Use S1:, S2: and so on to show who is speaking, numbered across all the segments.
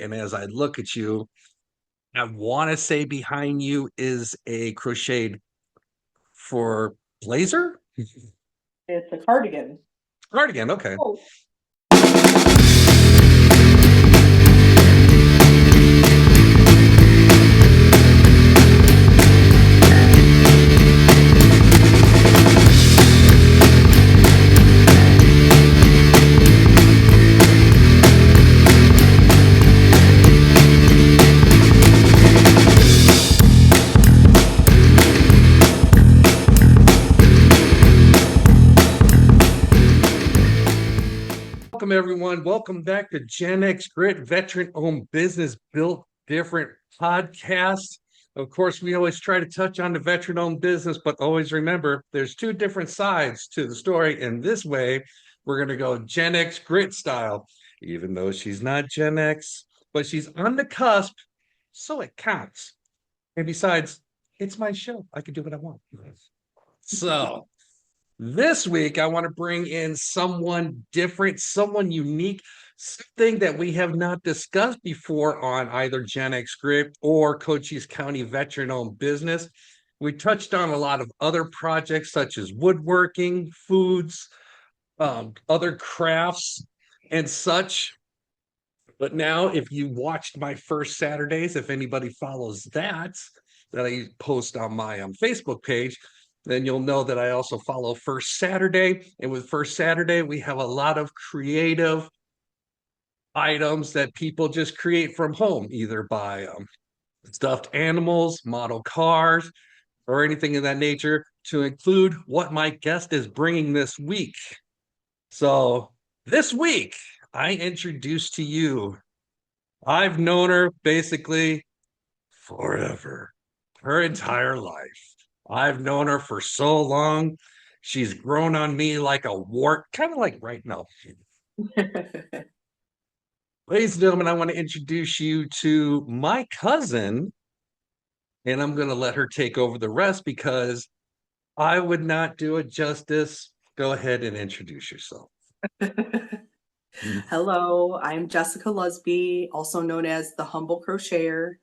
S1: And as I look at you, I want to say behind you is a crocheted for blazer?
S2: It's a cardigan.
S1: Cardigan, okay.
S2: Oh,
S1: Welcome, everyone. Welcome back to Gen X Grit Veteran Owned Business Built Different podcast. Of course, we always try to touch on the veteran owned business, but always remember there's two different sides to the story. And this way, we're going to go Gen X Grit style, even though she's not Gen X, but she's on the cusp, so it counts. And besides, it's my show. I can do what I want. So, this week, I want to bring in someone different, someone unique, something that we have not discussed before on either Gen X Grit or Cochise County Veteran Owned Business. We touched on a lot of other projects such as woodworking, foods, other crafts, and such. But now, if you watched my first Saturdays, if anybody follows that I post on my Facebook page, then you'll know that I also follow First Saturday. And with First Saturday, we have a lot of creative items that people just create from home, either by stuffed animals, model cars, or anything of that nature, to include what my guest is bringing this week. So this week, I introduce to you, I've known her basically forever, her entire life. I've known her for so long. She's grown on me like a wart, kind of like right now. Ladies and gentlemen, I want to introduce you to my cousin, and I'm going to let her take over the rest because I would not do it justice. Go ahead and introduce yourself.
S2: hello. I'm Jessica Lusby, also known as the Humble Crocheter,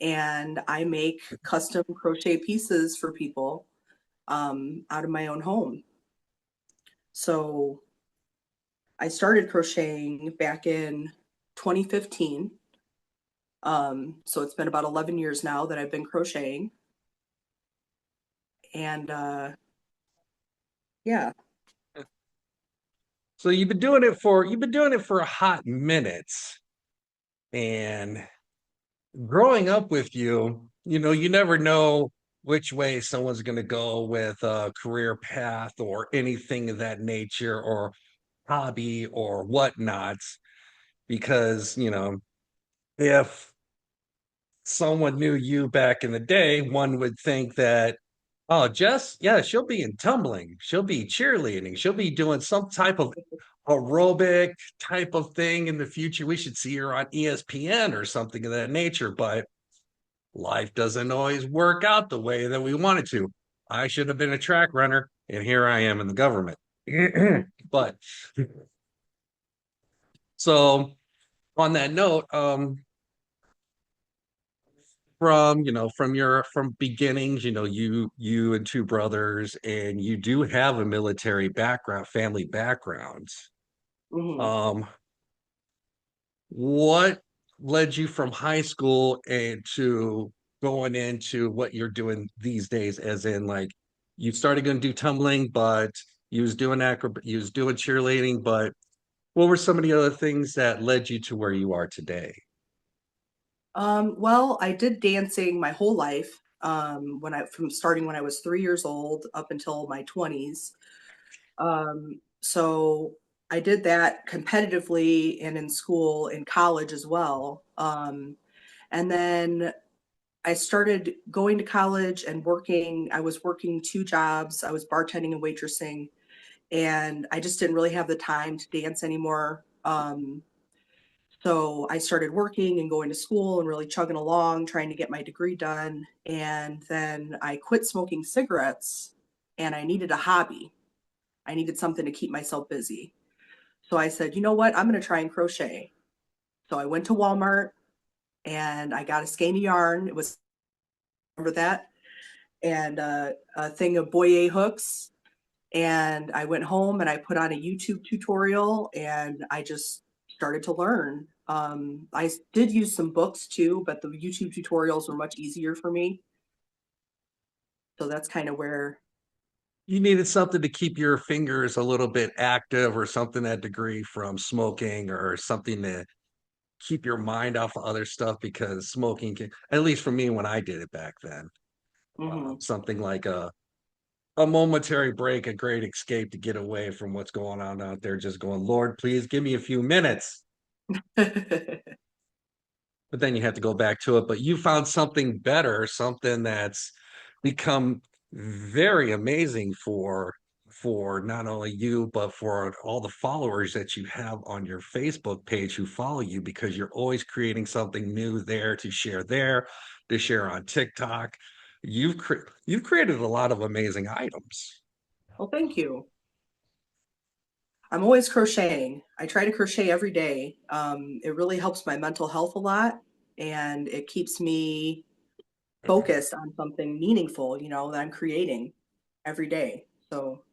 S2: and I make custom crochet pieces for people out of my own home. So I started crocheting back in 2015. So it's been about 11 years now that I've been crocheting. And yeah.
S1: So you've been doing it for a hot minute. And growing up with you, you never know which way someone's going to go with a career path or anything of that nature or hobby or whatnot. Because, if someone knew you back in the day, one would think that, oh, Jess, yeah, she'll be in tumbling, she'll be cheerleading, she'll be doing some type of aerobic type of thing in the future. We should see her on ESPN or something of that nature. But life doesn't always work out the way that we want it to. I should have been a track runner, and here I am in the government. But so on that note, from beginnings, you and two brothers, and you do have a military background, family background.
S2: Mhm.
S1: Um, what led you from high school and to going into what you're doing these days, as in like you started going to do tumbling, but you was doing cheerleading, but what were some of the other things that led you to where you are today?
S2: Well, I did dancing my whole life. From starting when I was 3 years old up until my 20s. So I did that competitively and in school, in college as well. And then I started going to college and working. I was working two jobs. I was bartending and waitressing, and I just didn't really have the time to dance anymore. So I started working and going to school and really chugging along, trying to get my degree done. And then I quit smoking cigarettes and I needed a hobby. I needed something to keep myself busy. So I said, you know what? I'm going to try and crochet. So I went to Walmart and I got a skein of yarn. It was, remember that? And a thing of boyer hooks. And I went home and I put on a YouTube tutorial and I just started to learn. I did use some books too, but the YouTube tutorials were much easier for me. So that's kind of where.
S1: You needed something to keep your fingers a little bit active or something that degree from smoking or something to keep your mind off of other stuff because smoking can, at least for me when I did it back then,
S2: Mhm.
S1: something like a momentary break, a great escape to get away from what's going on out there, just going, Lord, please give me a few minutes. But then you have to go back to it. But you found something better, something that's become very amazing for not only you, but for all the followers that you have on your Facebook page who follow you because you're always creating something new there, to share on TikTok. You've created a lot of amazing items.
S2: Well, thank you. I'm always crocheting. I try to crochet every day. It really helps my mental health a lot and it keeps me focused on something meaningful, that I'm creating every day. So,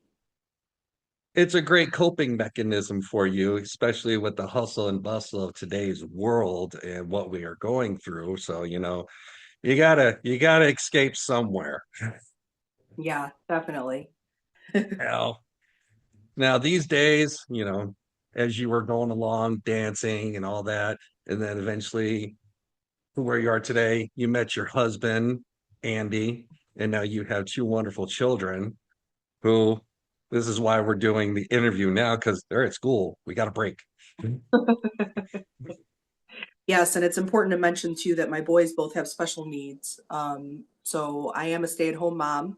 S1: It's a great coping mechanism for you, especially with the hustle and bustle of today's world and what we are going through. So, you gotta escape somewhere.
S2: yeah, definitely.
S1: Now, now these days, as you were going along dancing and all that, and then eventually to where you are today, you met your husband, Andy, and now you have two wonderful children who this is why we're doing the interview now because they're at school. We got a break.
S2: Yes, and it's important to mention too that my boys both have special needs. So I am a stay-at-home mom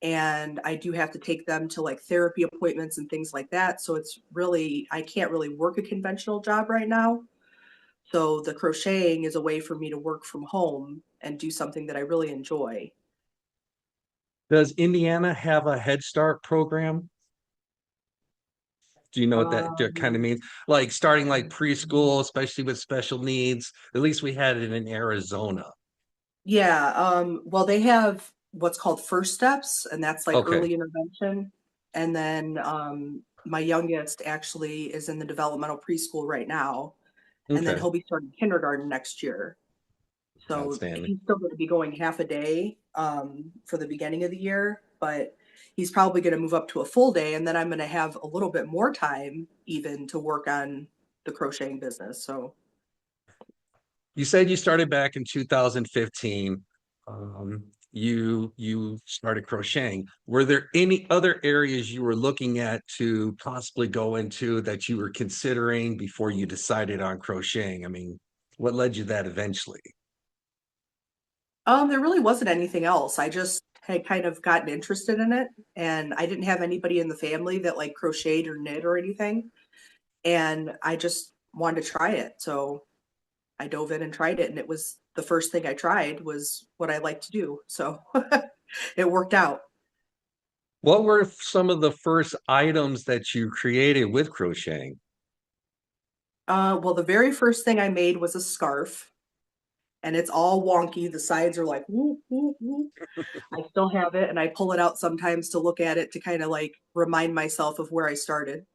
S2: and I do have to take them to like therapy appointments and things like that. So it's really, I can't really work a conventional job right now. So the crocheting is a way for me to work from home and do something that I really enjoy.
S1: Does Indiana have a Head Start program? Do you know what that kind of
S2: Um,
S1: means? Like starting like preschool, especially with special needs. At least we had it in Arizona.
S2: yeah, well, they have what's called first steps, and that's like
S1: Okay.
S2: early intervention. And then my youngest actually is in the developmental preschool right now, and then
S1: Okay.
S2: he'll be starting kindergarten next year. So
S1: Outstanding.
S2: he's still going to be going half a day for the beginning of the year, but he's probably going to move up to a full day, and then I'm going to have a little bit more time even to work on the crocheting business. So,
S1: You said you started back in 2015. You started crocheting. Were there any other areas you were looking at to possibly go into that you were considering before you decided on crocheting? I mean, what led you to that eventually?
S2: there really wasn't anything else. I just had kind of gotten interested in it, and I didn't have anybody in the family that like crocheted or knit or anything, and I just wanted to try it. So I dove in and tried it, and it was the first thing I tried was what I like to do. So it worked out.
S1: What were some of the first items that you created with crocheting?
S2: Well, the very first thing I made was a scarf, and it's all wonky. The sides are like whoop, whoop, whoop. I still have it, and I pull it out sometimes to look at it to kind of like remind myself of where I started.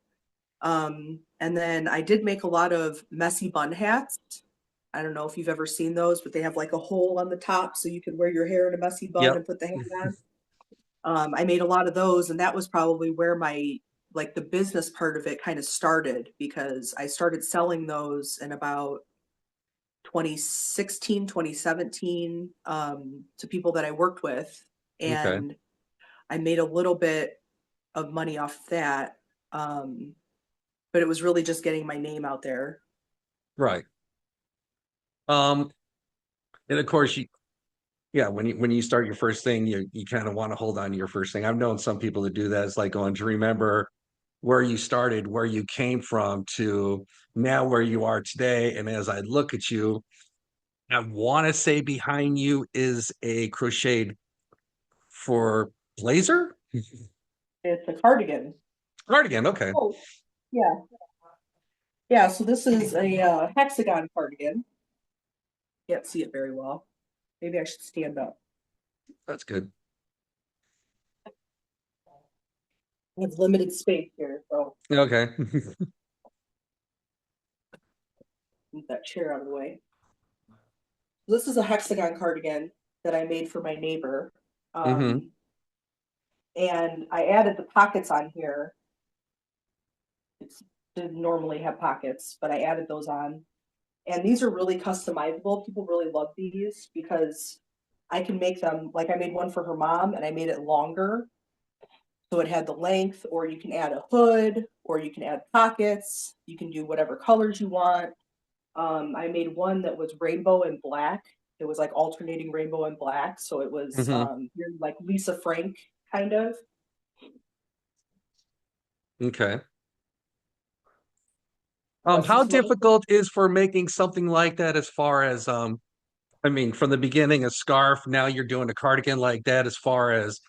S2: And then I did make a lot of messy bun hats. I don't know if you've ever seen those, but they have like a hole on the top so you can wear your hair in a messy bun
S1: Yep.
S2: and put the hat on. I made a lot of those, and that was probably where my like the business part of it kind of started because I started selling those in about 2016, 2017 to people that I worked with.
S1: Okay.
S2: And I made a little bit of money off that. Um, but it was really just getting my name out there.
S1: Right. Um, and of course yeah, when you start your first thing, you kind of want to hold on to your first thing. I've known some people to do that. It's like going to remember where you started, where you came from to now where you are today. And as I look at you, I want to say behind you is a crocheted for blazer?
S2: It's a cardigan.
S1: Cardigan, okay.
S2: Oh, yeah. Yeah, so this is a hexagon cardigan. Can't see it very well. Maybe I should stand up.
S1: That's good.
S2: I have limited space here, so
S1: Okay.
S2: move that chair out of the way. This is a hexagon cardigan that I made for my neighbor.
S1: hmm
S2: Um, and I added the pockets on here. It didn't normally have pockets, but I added those on. And these are really customizable. People really love these because I can make them, like I made one for her mom and I made it longer. So it had the length, or you can add a hood, or you can add pockets. You can do whatever colors you want. I made one that was rainbow and black. It was like alternating rainbow and black. So it was
S1: hmm
S2: like Lisa Frank kind of.
S1: Okay.
S2: Let's see
S1: How
S2: some other.
S1: difficult is for making something like that as far as I mean, from the beginning, a scarf, now you're doing a cardigan like that, as far as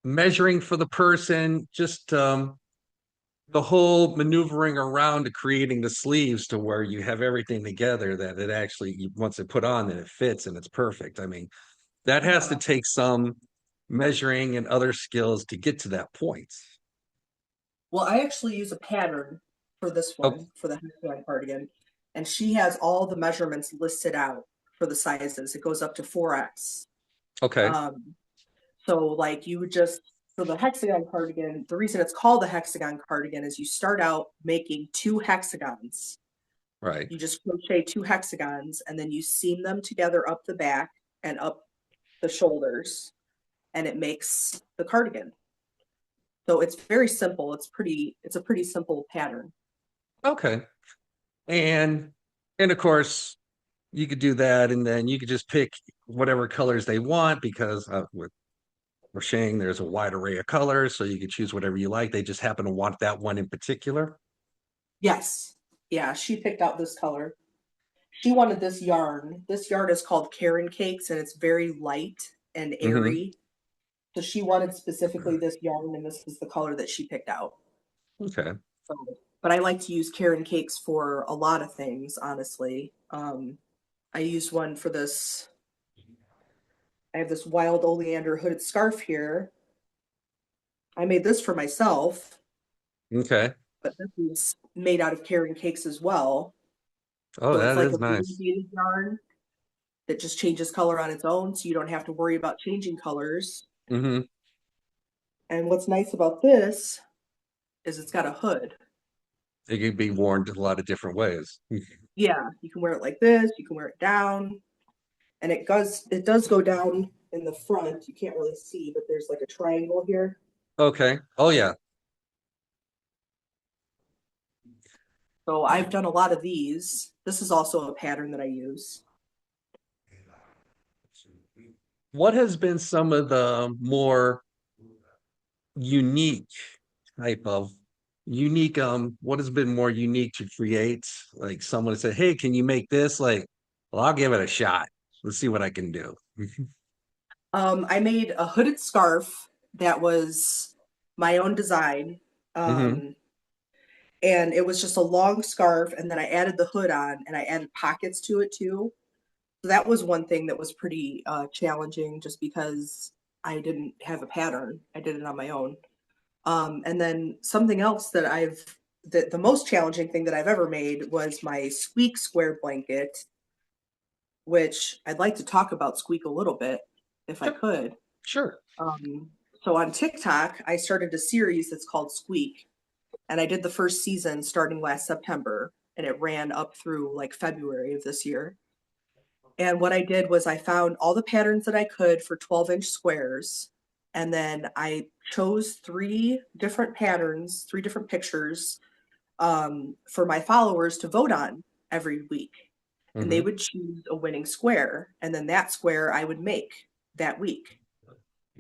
S1: measuring for the person, just the whole maneuvering around to creating the sleeves to where you have everything together that it actually, once it put on, then it fits and it's perfect. I mean, that has to
S2: Yeah.
S1: take some measuring and other skills to get to that point.
S2: Well, I actually use a pattern for this
S1: Oh,
S2: one, for the hexagon cardigan, and she has all the measurements listed out for the sizes. It goes up to 4X.
S1: okay.
S2: Um, so like you would just for the hexagon cardigan, the reason it's called the hexagon cardigan is you start out making two hexagons.
S1: Right.
S2: You just crochet two hexagons and then you seam them together up the back and up the shoulders, and it makes the cardigan. So it's very simple. It's a pretty simple pattern.
S1: Okay. And and of course, you could do that, and then you could just pick whatever colors they want because with crocheting, there's a wide array of colors, so you could choose whatever you like. They just happen to want that one in particular.
S2: Yes. Yeah, she picked out this color. She wanted this yarn. This yarn is called Karen Cakes and it's very light and
S1: hmm
S2: airy. So she wanted specifically this yarn and this is the color that she picked out.
S1: Okay.
S2: So, but I like to use Karen Cakes for a lot of things, honestly. I used one for this. I have this wild oleander hooded scarf here. I made this for myself,
S1: Okay.
S2: but this is made out of Karen Cakes as well.
S1: Oh,
S2: So it's
S1: that
S2: like
S1: is
S2: a
S1: nice.
S2: variegated yarn that just changes color on its own, so you don't have to worry about changing colors.
S1: hmm
S2: And what's nice about this is it's got a hood.
S1: It could be worn a lot of different ways.
S2: Yeah, you can wear it like this, you can wear it down, and it does go down in the front. You can't really see, but there's like a triangle here.
S1: Okay. Oh yeah.
S2: So I've done a lot of these. This is also a pattern that I use.
S1: What has been some of the more unique type of unique what has been more unique to create? Like someone said, "Hey, can you make this?" Like, well, I'll give it a shot. Let's see what I can do.
S2: I made a hooded scarf that was my own design.
S1: hmm
S2: Um, and it was just a long scarf, and then I added the hood on and I added pockets to it too. So that was one thing that was pretty challenging just because I didn't have a pattern. I did it on my own. And then something else that the most challenging thing that I've ever made was my Squeak square blanket, which I'd like to talk about Squeak a little bit if I
S1: Sure.
S2: could.
S1: Sure.
S2: So on TikTok, I started a series that's called Squeak, and I did the first season starting last September, and it ran up through like February of this year. And what I did was I found all the patterns that I could for 12-inch squares. And then I chose three different patterns, three different pictures for my followers to vote on every week. And they
S1: hmm
S2: would choose a winning square. And then that square I would make that week.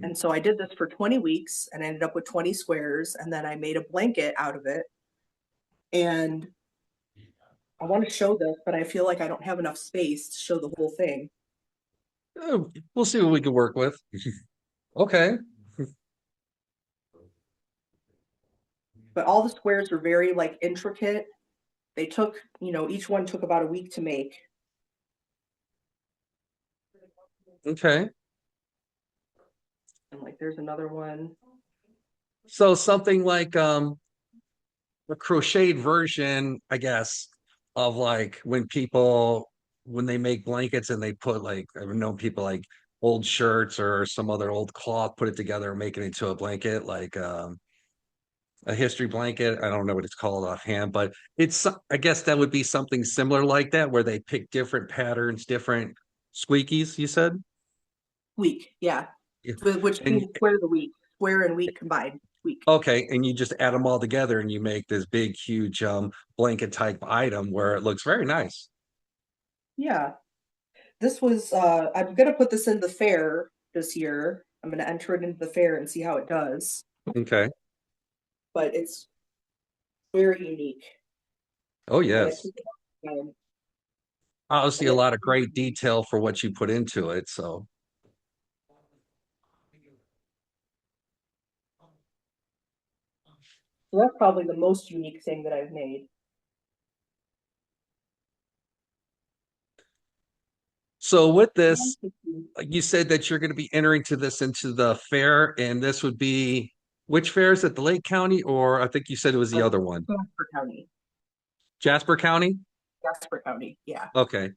S2: And so I did this for 20 weeks and I ended up with 20 squares. And then I made a blanket out of it. And I want to show this, but I feel like I don't have enough space to show the whole thing.
S1: We'll see what we can work with. Okay.
S2: But all the squares are very like intricate. They took, each one took about a week to make.
S1: Okay.
S2: And like there's another one.
S1: So something like a crocheted version, I guess, of like when they make blankets and they put like I've known people like old shirts or some other old cloth, put it together and make it into a blanket, like a history blanket. I don't know what it's called offhand, but I guess that would be something similar like that, where they pick different patterns, different squeakies, you said?
S2: Week, yeah.
S1: Yeah.
S2: Which
S1: And
S2: means square the week. Square and week combined. Week.
S1: okay, and you just add them all together and you make this big, huge blanket type item where it looks very nice.
S2: Yeah. This was I'm gonna put this in the fair this year. I'm gonna enter it into the fair and see how it does.
S1: Okay.
S2: But it's very unique.
S1: Oh
S2: And it
S1: yes.
S2: took a long time.
S1: Obviously
S2: And
S1: a
S2: it's
S1: lot of great detail for what you put into it. So
S2: so that's probably the most unique thing that I've made.
S1: so with this, you said that you're going to be entering to this into the fair, and this would be which fair is it? The Lake County, or I think you said it was the other one,
S2: Jasper County.
S1: Jasper County.
S2: Jasper County. Yeah.
S1: Okay.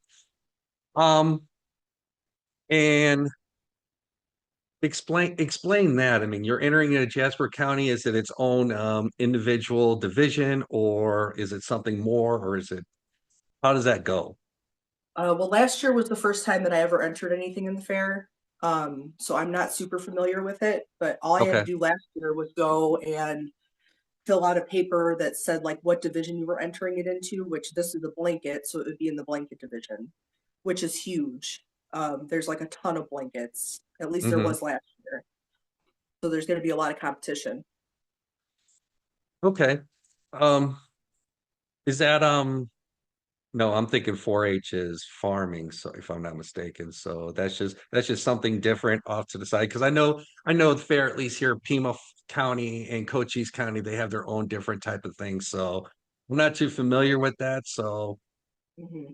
S1: Um, and explain that. I mean, you're entering into Jasper County. Is it its own individual division, or is it something more, or is it how does that go?
S2: Well, last year was the first time that I ever entered anything in the fair. So I'm not super familiar with it, but all I had to
S1: Okay.
S2: do last year was go and fill out a paper that said like what division you were entering it into, which this is a blanket, so it would be in the blanket division, which is huge. There's like a ton of blankets. At least there
S1: Hmm.
S2: was last year. So there's going to be a lot of competition.
S1: Okay. Um, is that no, I'm thinking 4-H is farming, so if I'm not mistaken. So that's just something different off to the side. Because I know the fair, at least here, Pima County and Cochise County, they have their own different type of things. So I'm not too familiar with that. So,
S2: Hmm.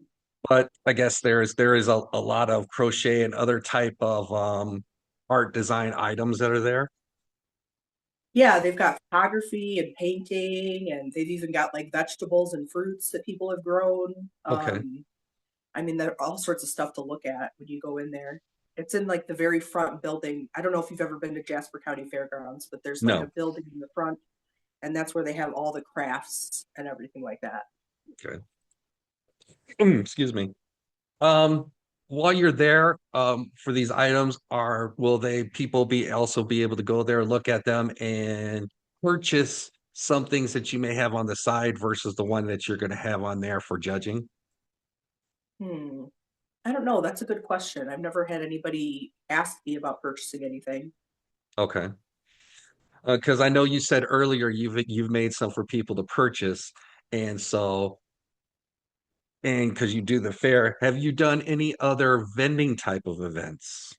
S1: but I guess there is a lot of crochet and other type of art design items that are there.
S2: Yeah, they've got photography and painting, and they've even got like vegetables and fruits that people have grown.
S1: Okay.
S2: I mean, there are all sorts of stuff to look at when you go in there. It's in like the very front building. I don't know if you've ever been to Jasper County Fairgrounds, but there's like a
S1: No.
S2: building in the front, and that's where they have all the crafts and everything like that.
S1: Okay. Excuse me. While you're there, for these items, will they people be also be able to go there, look at them, and purchase some things that you may have on the side versus the one that you're going to have on there for judging?
S2: Hmm. I don't know. That's a good question. I've never had anybody ask me about purchasing anything.
S1: Okay. Because I know you said earlier you've made some for people to purchase, and so and because you do the fair, have you done any other vending type of events?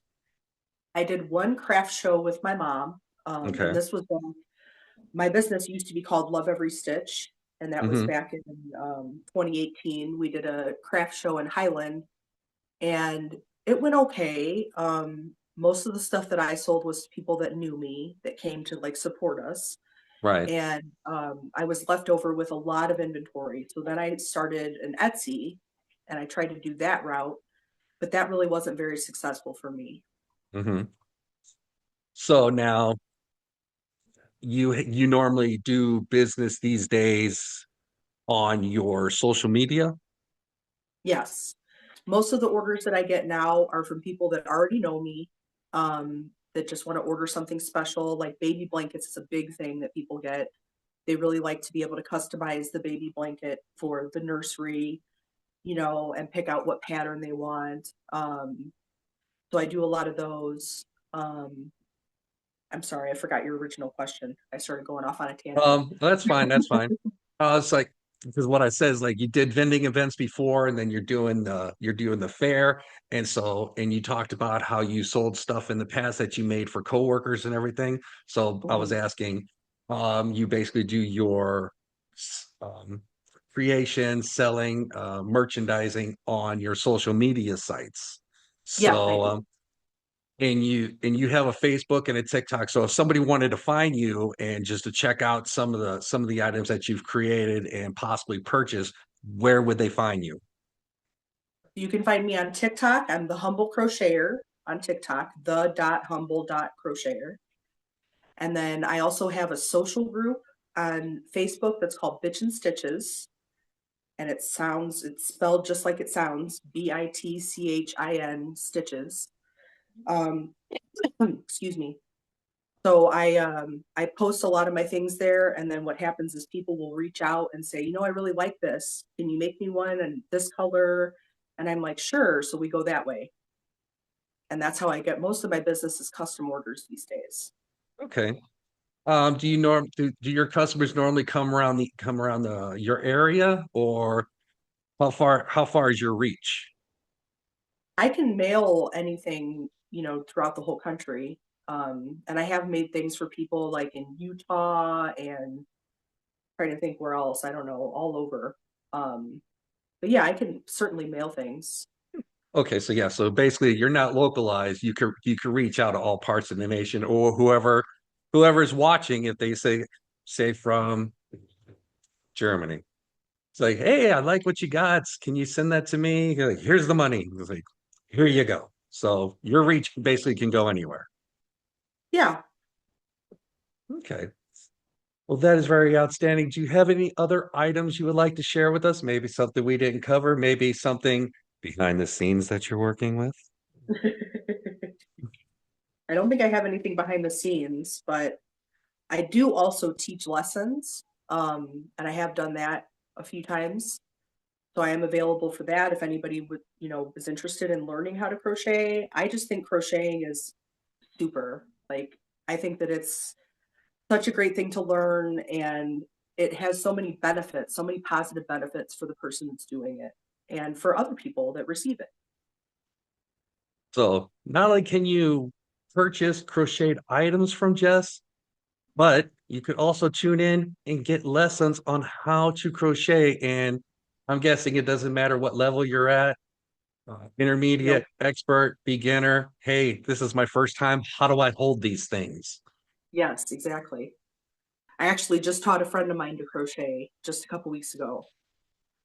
S2: I did one craft show with my mom, and
S1: Okay.
S2: this was my business used to be called Love Every Stitch, and that was
S1: Hmm.
S2: back in 2018. We did a craft show in Highland, and it went okay. Most of the stuff that I sold was to people that knew me that came to like support us,
S1: Right.
S2: and I was left over with a lot of inventory. So then I started an Etsy, and I tried to do that route, but that really wasn't very successful for me.
S1: Hmm. So now you normally do business these days on your social media?
S2: Yes. Most of the orders that I get now are from people that already know me, that just want to order something special. Like baby blankets is a big thing that people get. They really like to be able to customize the baby blanket for the nursery, and pick out what pattern they want. So I do a lot of those. Um, I'm sorry, I forgot your original question. I started going off on a tangent.
S1: That's fine. That's fine. It's like because what I said is like you did vending events before, and then you're doing the fair, and you talked about how you sold stuff in the past that you made for coworkers and everything. So I was
S2: Mhm.
S1: asking, you basically do your um creation, selling, merchandising on your social media sites.
S2: Yeah, I
S1: So,
S2: do.
S1: and you have a Facebook and a TikTok. So if somebody wanted to find you and just to check out some of the items that you've created and possibly purchase, where would they find you?
S2: You can find me on TikTok. I'm the Humble Crocheter on TikTok, the.humble.crocheter. And then I also have a social group on Facebook that's called Bitch and Stitches. And it's spelled just like it sounds, BITCHIN Stitches. Um, excuse me. So I post a lot of my things there, and then what happens is people will reach out and say, I really like this. Can you make me one and this color? And I'm like, sure. So we go that way. And that's how I get most of my business is custom orders these days.
S1: Okay. Do your customers normally come around the your area, or how far is your reach?
S2: I can mail anything, throughout the whole country. And I have made things for people like in Utah and trying to think where else, I don't know, all over. Um, but yeah, I can certainly mail things.
S1: Okay, so yeah, so basically you're not localized. You can reach out to all parts of the nation, or whoever's watching, if they say from Germany. It's like, hey, I like what you got. Can you send that to me? You're like, here's the money. It's like, here you go. So your reach basically can go anywhere.
S2: Yeah,
S1: Okay. Well, that is very outstanding. Do you have any other items you would like to share with us? Maybe something we didn't cover, maybe something behind the scenes that you're working with?
S2: I don't think I have anything behind the scenes, but I do also teach lessons. And I have done that a few times. So I am available for that if anybody is interested in learning how to crochet. I just think crocheting is super. Like, I think that it's such a great thing to learn, and it has so many benefits, so many positive benefits for the person that's doing it and for other people that receive it.
S1: So not only can you purchase crocheted items from Jess, but you could also tune in and get lessons on how to crochet. And I'm guessing it doesn't matter what level you're at, intermediate,
S2: Nope.
S1: expert, beginner. Hey, this is my first time. How do I hold these things?
S2: Yes, exactly. I actually just taught a friend of mine to crochet just a couple weeks ago,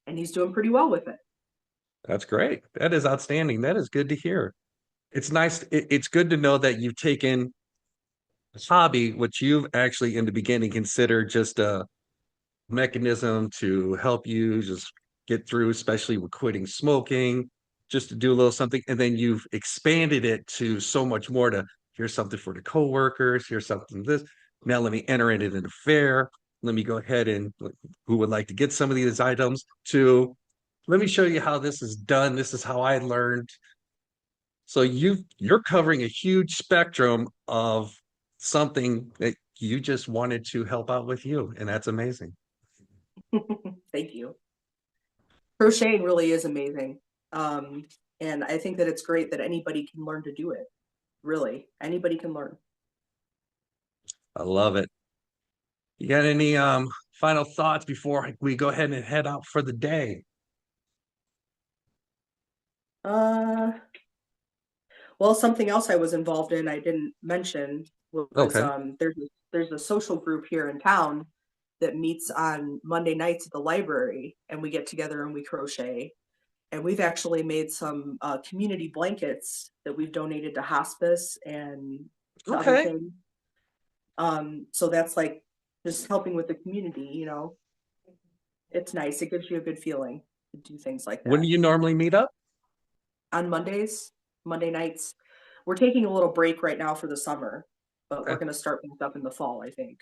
S2: and he's doing pretty well with it.
S1: That's great. That is outstanding. That is good to hear. It's nice. It's good to know that you've taken a hobby, which you've actually in the beginning considered just a mechanism to help you just get through, especially with quitting smoking, just to do a little something. And then you've expanded it to so much more to here's something for the coworkers, here's something this. Now let me enter it in a fair. Let me go ahead and who would like to get some of these items to let me show you how this is done. This is how I learned. So you're covering a huge spectrum of something that you just wanted to help out with you, and that's amazing.
S2: Thank you. Crocheting really is amazing. Um, and I think that it's great that anybody can learn to do it. Really, anybody can learn.
S1: I love it. You got any final thoughts before we go ahead and head out for the day?
S2: Uh, well, something else I was involved in I didn't mention was
S1: Okay.
S2: there's a social group here in town that meets on Monday nights at the library, and we get together and we crochet. And we've actually made some community blankets that we've donated to hospice and to other
S1: Okay.
S2: things. So that's like just helping with the community. It's nice. It gives you a good feeling to do things like
S1: When do
S2: that.
S1: you normally meet up?
S2: On Mondays, Monday nights, we're taking a little break right now for the summer, but we're
S1: Okay.
S2: going to start back up in the fall, I think.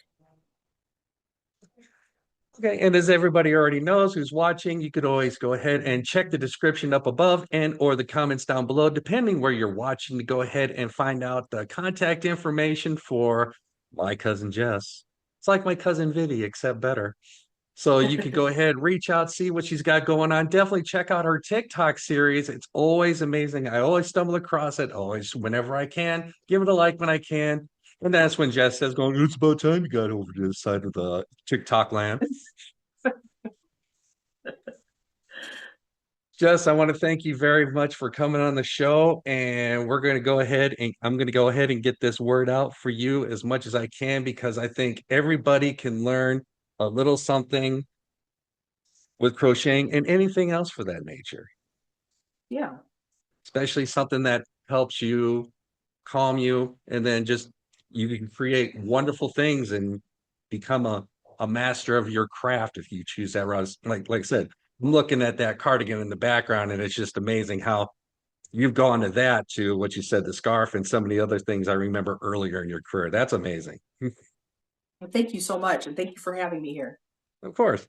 S1: Okay. And as everybody already knows who's watching, you could always go ahead and check the description up above and or the comments down below, depending where you're watching, to go ahead and find out the contact information for my cousin Jess. It's like my cousin Vinny, except better. So you could go ahead, reach out, see what she's got going on. Definitely check out her TikTok series. It's always amazing. I always stumble across it, always whenever I can. Give it a like when I can. And that's when Jess says, going, it's about time you got over to the side of the TikTok land. Jess, I want to thank you very much for coming on the show. And we're going to go ahead and I'm going to go ahead and get this word out for you as much as I can because I think everybody can learn a little something with crocheting and anything else for that nature,
S2: Yeah.
S1: especially something that helps you calm you and then just you can create wonderful things and become a master of your craft if you choose that route. Like I said, I'm looking at that cardigan in the background and it's just amazing how you've gone to that to what you said, the scarf and some of the other things I remember earlier in your career. That's amazing.
S2: Well, thank you so much, and thank you for having me here.
S1: Of course.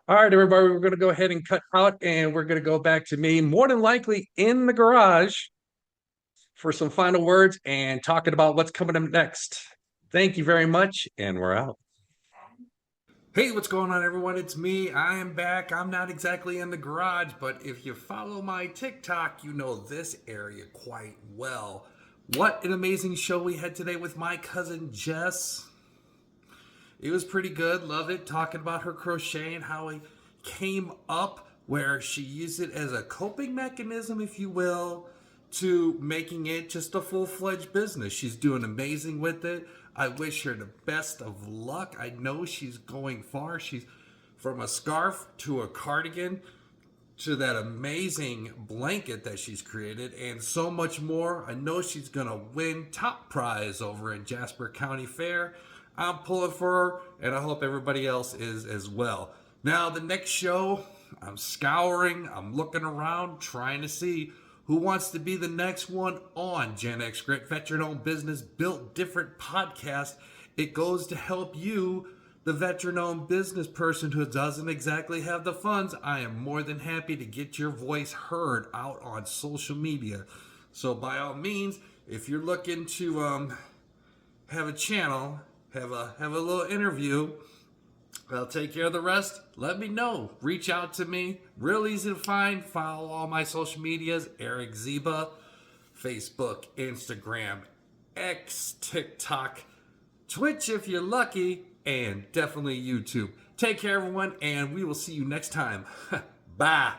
S1: All right, everybody, we're going to go ahead and cut out and we're going to go back to me more than likely in the garage for some final words and talking about what's coming up next. Thank you very much, and we're out.
S3: Hey, what's going on, everyone? It's me. I am back. I'm not exactly in the garage, but if you follow my TikTok, you know this area quite well. What an amazing show we had today with my cousin Jess. It was pretty good. Love it. Talking about her crochet and how it came up where she used it as a coping mechanism, if you will, to making it just a full-fledged business. She's doing amazing with it. I wish her the best of luck. I know she's going far. She's from a scarf to a cardigan to that amazing blanket that she's created and so much more. I know she's going to win top prize over in Jasper County Fair. I'm pulling for her, and I hope everybody else is as well. Now, the next show, I'm scouring, I'm looking around, trying to see who wants to be the next one on Gen X Grit Veteran-Owned Business Built Different podcast. It goes to help you, the veteran-owned business person who doesn't exactly have the funds. I am more than happy to get your voice heard out on social media. So by all means, if you're looking to have a channel, have a little interview, I'll take care of the rest. Let me know. Reach out to me. Real easy to find. Follow all my social medias. Eric Zeba, Facebook, Instagram, X, TikTok, Twitch if you're lucky, and definitely YouTube. Take care, everyone, and we will see you next time. Bye.